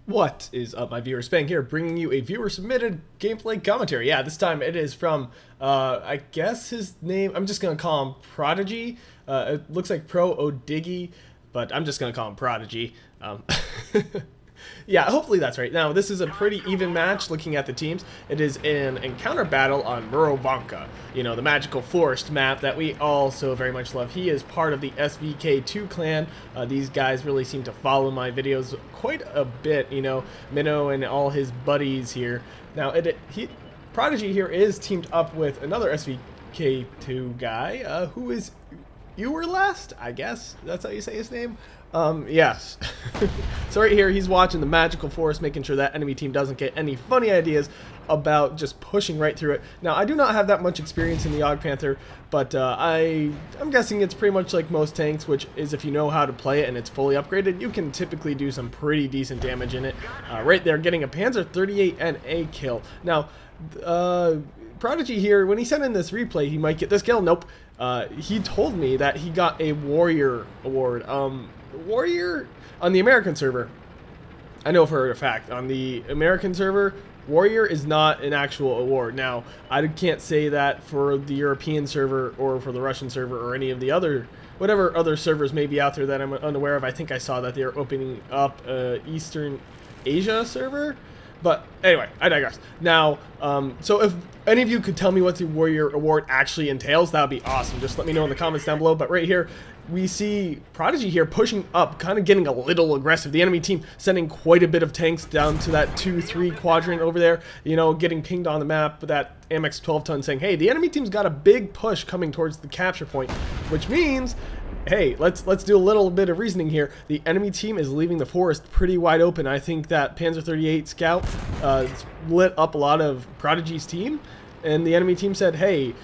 What is up, my viewers? Spang here, bringing you a viewer-submitted gameplay commentary. Yeah, this time it is from, I guess his name, I'm just going to call him Prodigy. It looks like Pro Odiggy, but I'm just going to call him Prodigy. Yeah, hopefully that's right. Now, this is a pretty even match looking at the teams. It is an encounter battle on Murovanka, you know, the magical forest map that we all so very much love. He is part of the SVK2 clan. These guys really seem to follow my videos quite a bit, you know, Minnow and all his buddies here. Now, Prodigy here is teamed up with another SVK2 guy, who is Last, I guess. That's how you say his name? Yes. So right here, he's watching the magical forest, making sure that enemy team doesn't get any funny ideas about just pushing right through it. Now, I do not have that much experience in the JgPanther, but I'm guessing it's pretty much like most tanks, which is if you know how to play it and it's fully upgraded, you can typically do some pretty decent damage in it. Right there, getting a Panzer 38 and a kill. Now, Prodigy here, when he sent in this replay, he might get this kill. Nope. He told me that he got a Warrior award. Warrior on the American server, I know for a fact, on the American server, Warrior is not an actual award. Now, I can't say that for the European server or for the Russian server or any of the other, whatever other servers may be out there that I'm unaware of. I think I saw that they are opening up Eastern Asia server. But anyway, I digress. Now, so if any of you could tell me what the Warrior Award actually entails, that would be awesome. Just let me know in the comments down below. But right here, we see Prodigy here pushing up, kind of getting a little aggressive. The enemy team sending quite a bit of tanks down to that 2-3 quadrant over there, you know, getting pinged on the map with that Amex 12-ton saying, hey, the enemy team's got a big push coming towards the capture point, which means, hey, let's do a little bit of reasoning here. The enemy team is leaving the forest pretty wide open. I think that Panzer 38 scout lit up a lot of Prodigy's team, and the enemy team said, hey,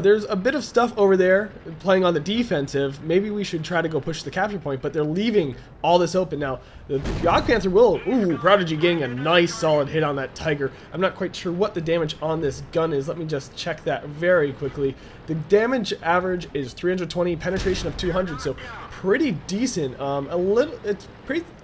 there's a bit of stuff over there playing on the defensive. Maybe we should try to go push the capture point, but they're leaving all this open. Now, the JgPanther will, Prodigy getting a nice solid hit on that Tiger. I'm not quite sure what the damage on this gun is. Let me just check that very quickly. The damage average is 320, penetration of 200, so pretty decent.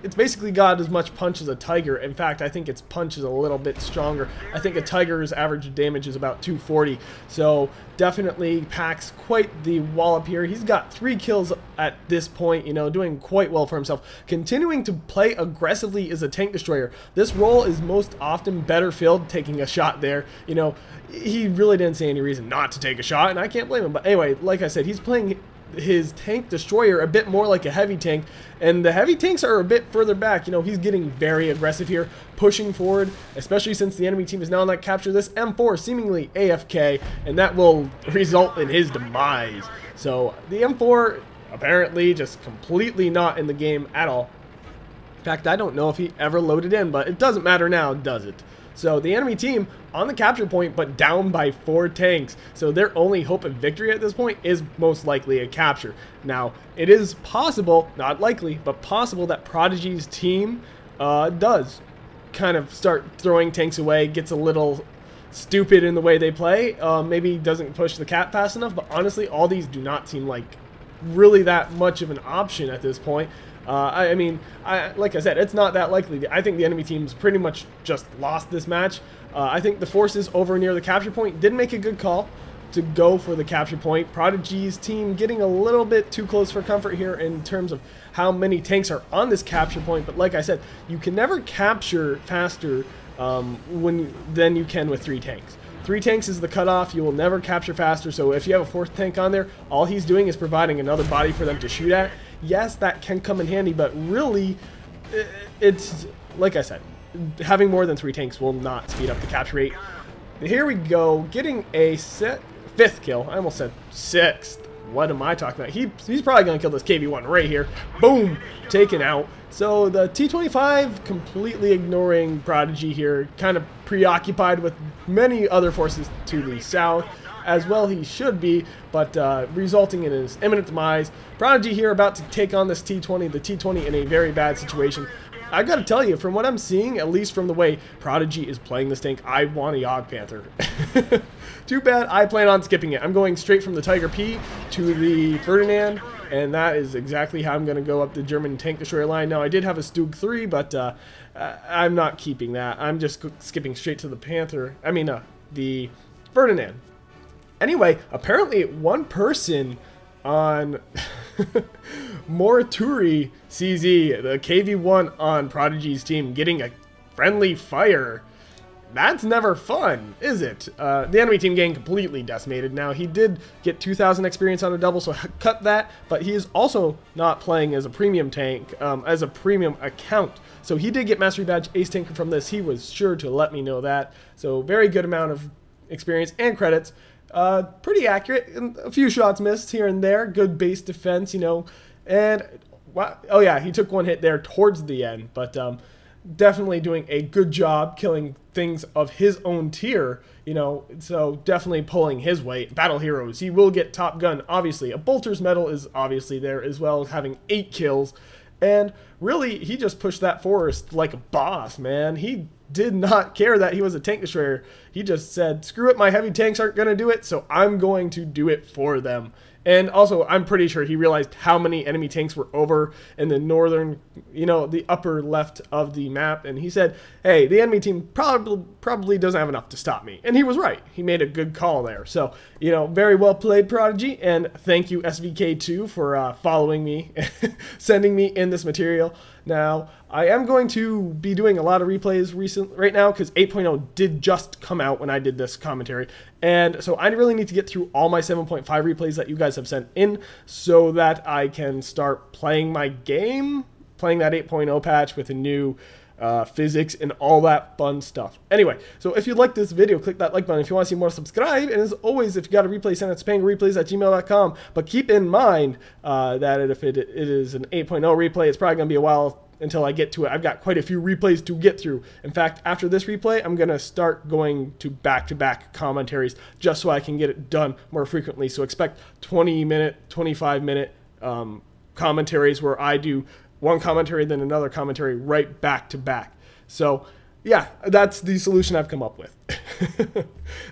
It's basically got as much punch as a Tiger. In fact, I think its punch is a little bit stronger. I think a Tiger's average damage is about 240, so definitely packs quite the wallop here. He's got 3 kills at this point, you know, doing quite well for himself. Continuing to play aggressively as a tank destroyer. This role is most often better filled taking a shot there. You know, he really didn't see any reason not to take a shot, and I can't blame him. But anyway, like I said, he's playing his tank destroyer a bit more like a heavy tank, and the heavy tanks are a bit further back. You know, he's getting very aggressive here, pushing forward, especially since the enemy team is now on that capture. This M4 seemingly AFK, and that will result in his demise. So the M4 apparently just completely not in the game at all. In fact, I don't know if he ever loaded in, but it doesn't matter now, does it? So the enemy team on the capture point, but down by 4 tanks. So their only hope of victory at this point is most likely a capture. Now, it is possible, not likely, but possible that Prodigy's team does kind of start throwing tanks away, gets a little stupid in the way they play, maybe doesn't push the cap fast enough, but honestly, all these do not seem like really that much of an option at this point. I mean, like I said, it's not that likely. I think the enemy team's pretty much just lost this match. I think the forces over near the capture point did make a good call to go for the capture point. Prodigy's team getting a little bit too close for comfort here in terms of how many tanks are on this capture point. But like I said, you can never capture faster than you can with 3 tanks. 3 tanks is the cutoff. You will never capture faster. So if you have a 4th tank on there, all he's doing is providing another body for them to shoot at. Yes, that can come in handy, but really, it's, like I said, having more than 3 tanks will not speed up the capture rate. Here we go, getting a 5th kill. I almost said 6th. What am I talking about? He's probably going to kill this KV-1 right here. Boom! Taken out. So the T-25 completely ignoring Prodigy here, kind of preoccupied with many other forces to the south. As well he should be, but resulting in his imminent demise. Prodigy here about to take on this T-20, the T-20 in a very bad situation. I gotta tell you, from what I'm seeing, at least from the way Prodigy is playing this tank, I want a JgPanther. Too bad I plan on skipping it. I'm going straight from the Tiger P to the Ferdinand, and that is exactly how I'm going to go up the German tank destroyer line. Now, I did have a Stug 3, but I'm not keeping that. I'm just skipping straight to the Panther. I mean, the Ferdinand. Anyway, apparently one person on Morituri CZ, the KV1 on Prodigy's team, getting a friendly fire. That's never fun, is it? The enemy team getting completely decimated. Now, he did get 2,000 experience on a double, so cut that, but he is also not playing as a premium tank, as a premium account. So he did get Mastery Badge Ace Tanker from this. He was sure to let me know that. So very good amount of experience and credits. Pretty accurate, and a few shots missed here and there. Good base defense, you know. And, oh yeah, he took one hit there towards the end, but definitely doing a good job killing things of his own tier, you know, so definitely pulling his weight. Battle Heroes, he will get Top Gun, obviously. A Bolter's Medal is obviously there as well, having 8 kills. And really, he just pushed that forest like a boss, man. He did not care that he was a tank destroyer. He just said, screw it, my heavy tanks aren't going to do it, so I'm going to do it for them. And also, I'm pretty sure he realized how many enemy tanks were over in the northern, you know, the upper left of the map. And he said, hey, the enemy team probably doesn't have enough to stop me. And he was right. He made a good call there. So, you know, very well played, Prodigy. And thank you, SVK2, for following me, sending me in this material. Now, I am going to be doing a lot of replays right now because 8.0 did just come out when I did this commentary. And so I really need to get through all my 7.5 replays that you guys have sent in so that I can start playing my game, playing that 8.0 patch with a new physics and all that fun stuff. Anyway, so if you like this video, click that like button. If you want to see more, subscribe. And as always, if you got a replay, send it to spanglereplays@gmail.com. But keep in mind that if it is an 8.0 replay, it's probably going to be a while until I get to it. I've got quite a few replays to get through. In fact, after this replay, I'm going to start going to back-to-back commentaries just so I can get it done more frequently. So expect 20-minute, 25-minute commentaries where I do one commentary, then another commentary right back to back. So yeah, that's the solution I've come up with.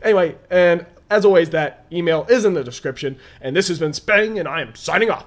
Anyway, and as always, that email is in the description. And this has been Spang, and I am signing off.